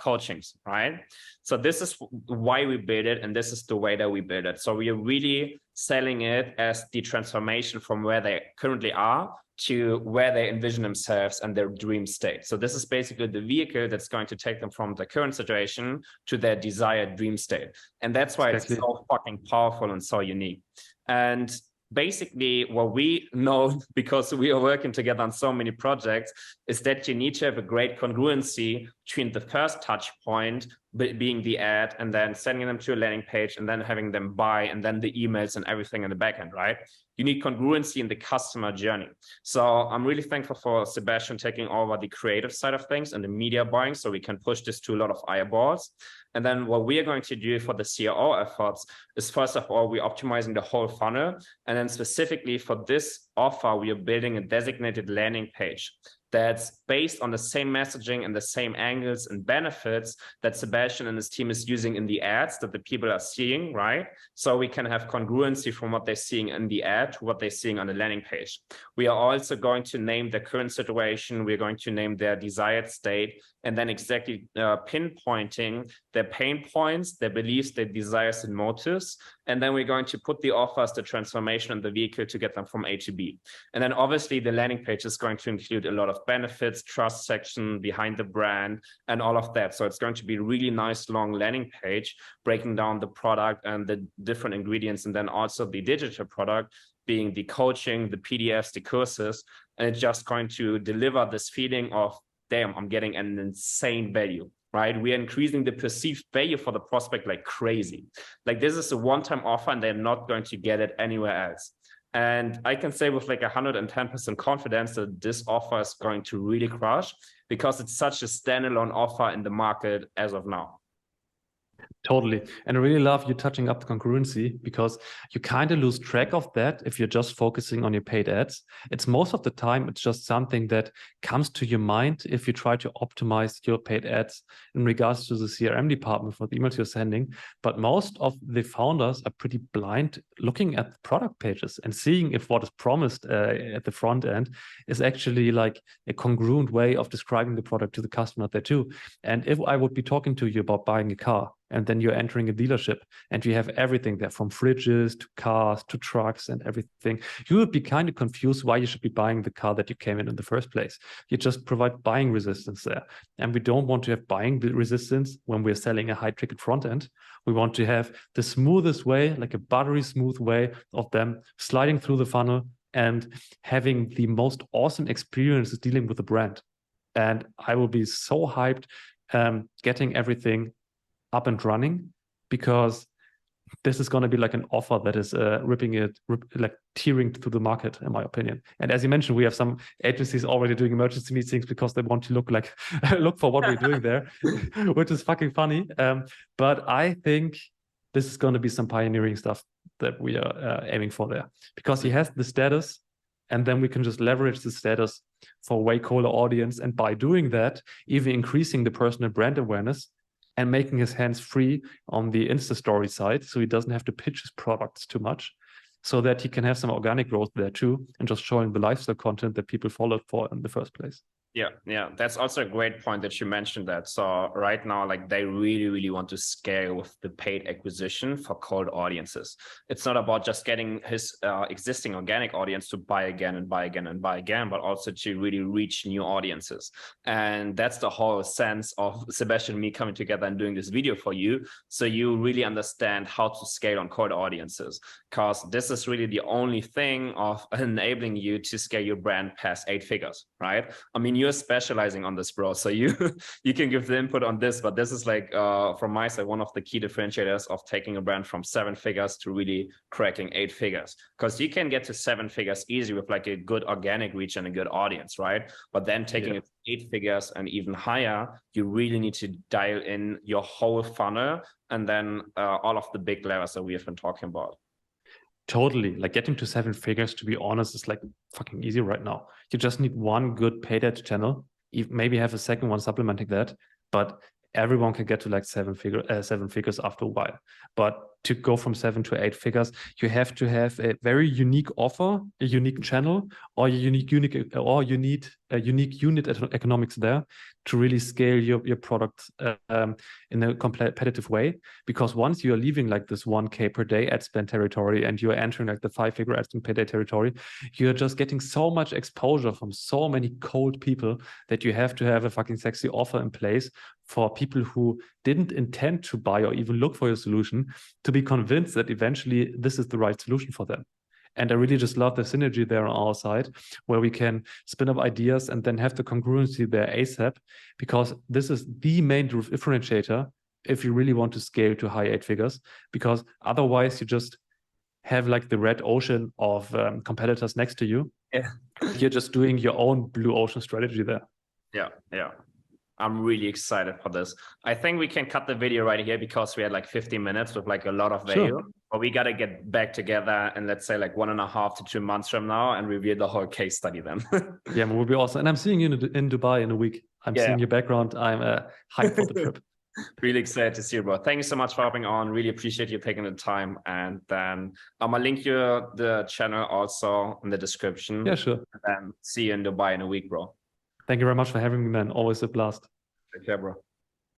A: coachings, right? So this is why we build it, and this is the way that we build it. So we are really selling it as the transformation from where they currently are to where they envision themselves and their dream state. So this is basically the vehicle that's going to take them from the current situation to their desired dream state. And that's why it's so fucking powerful and so unique. And basically what we know, because we are working together on so many projects, is that you need to have a great congruency between the first touch point being the ad, and then sending them to a landing page, and then having them buy, and then the emails and everything in the backend, right? You need congruency in the customer journey. So I'm really thankful for Sebastian taking over the creative side of things and the media buying, so we can push this to a lot of eyeballs. And then what we are going to do for the CRO efforts is, first of all, we're optimizing the whole funnel. And then specifically for this offer, we are building a designated landing page. that's based on the same messaging and the same angles and benefits that Sebastian and his team is using in the ads that the people are seeing, right? So we can have congruency from what they're seeing in the ad to what they're seeing on the landing page. We are also going to name their current situation. We're going to name their desired state, and then exactly pinpointing their pain points, their beliefs, their desires and motives. And then we're going to put the offers, the transformation in the vehicle to get them from A to B. And then obviously the landing page is going to include a lot of benefits, trust section behind the brand and all of that. So it's going to be a really nice long landing page breaking down the product and the different ingredients, and then also the digital product being the coaching, the PDFs, the courses. And it's just going to deliver this feeling of, damn, I'm getting an insane value, right? We are increasing the perceived value for the prospect like crazy. Like this is a one-time offer and they're not going to get it anywhere else. And I can say with like 110% confidence that this offer is going to really crush because it's such a standalone offer in the market as of now.
B: Totally. And I really love you touching up the congruency, because you kind of lose track of that if you're just focusing on your paid ads. It's most of the time, it's just something that comes to your mind if you try to optimize your paid ads in regards to the CRM department for the emails you're sending. But most of the founders are pretty blind looking at the product pages and seeing if what is promised at the front end is actually like a congruent way of describing the product to the customer there too. And if I would be talking to you about buying a car, and then you're entering a dealership and you have everything there from fridges to cars to trucks and everything, you would be kind of confused why you should be buying the car that you came in the first place. You just provide buying resistance there. And we don't want to have buying resistance when we're selling a high ticket front end. We want to have the smoothest way, like a buttery smooth way of them sliding through the funnel and having the most awesome experiences dealing with the brand. And I will be so hyped getting everything up and running, because this is going to be like an offer that is like tearing through the market, in my opinion. And as you mentioned, we have some agencies already doing emergency meetings because they want to look for what we're doing there, which is fucking funny. But I think this is going to be some pioneering stuff that we are aiming for there, because he has the status, and then we can just leverage the status for a way cooler audience. And by doing that, even increasing the personal brand awareness and making his hands free on the Insta story side, so he doesn't have to pitch his products too much, so that he can have some organic growth there too, and just showing the lifestyle content that people followed for in the first place.
A: Yeah, that's also a great point that you mentioned that. So right now, like they really want to scale with the paid acquisition for cold audiences. It's not about just getting his existing organic audience to buy again and buy again and buy again, but also to really reach new audiences. And that's the whole sense of Sebastian and me coming together and doing this video for you. So you really understand how to scale on cold audiences, because this is really the only thing of enabling you to scale your brand past 8 figures, right? I mean, you're specializing on this, bro. So you can give the input on this, but this is like from my side, one of the key differentiators of taking a brand from 7 figures to really cracking 8 figures, because you can get to 7 figures easy with like a good organic reach and a good audience, right? But then taking it 8 figures and even higher, you really need to dial in your whole funnel and then all of the big levers that we have been talking about.
B: Totally. Like getting to 7 figures, to be honest, is like fucking easy right now. You just need one good paid ad channel, maybe have a second one supplementing that, but everyone can get to like 7 figures after a while. But to go from 7 to 8 figures, you have to have a very unique offer, a unique channel, or you need a unique unit economics there to really scale your product in a competitive way. Because once you are leaving like this 1K per day ad spend territory and you are entering like the 5-figure ad spend per day territory, you're just getting so much exposure from so many cold people that you have to have a fucking sexy offer in place for people who didn't intend to buy or even look for your solution, to be convinced that eventually this is the right solution for them. And I really just love the synergy there on our side, where we can spin up ideas and then have the congruency there ASAP, because this is the main differentiator if you really want to scale to high 8 figures, because otherwise you just have like the red ocean of competitors next to you.
A: Yeah.
B: You're just doing your own blue ocean strategy there.
A: Yeah. I'm really excited for this. I think we can cut the video right here because we had like 15 minutes with like a lot of value.
B: Sure.
A: But we got to get back together and let's say like 1.5 to 2 months from now and review the whole case study then.
B: Yeah, it would be awesome. And I'm seeing you in Dubai in a week. I'm seeing your background. I'm hyped for the trip.
A: Really excited to see you, bro. Thank you so much for hopping on. Really appreciate you taking the time. And then I'm gonna link the channel also in the description.
B: Yeah, sure.
A: And then see you in Dubai in a week, bro.
B: Thank you very much for having me, man. Always a blast.
A: Take care, bro.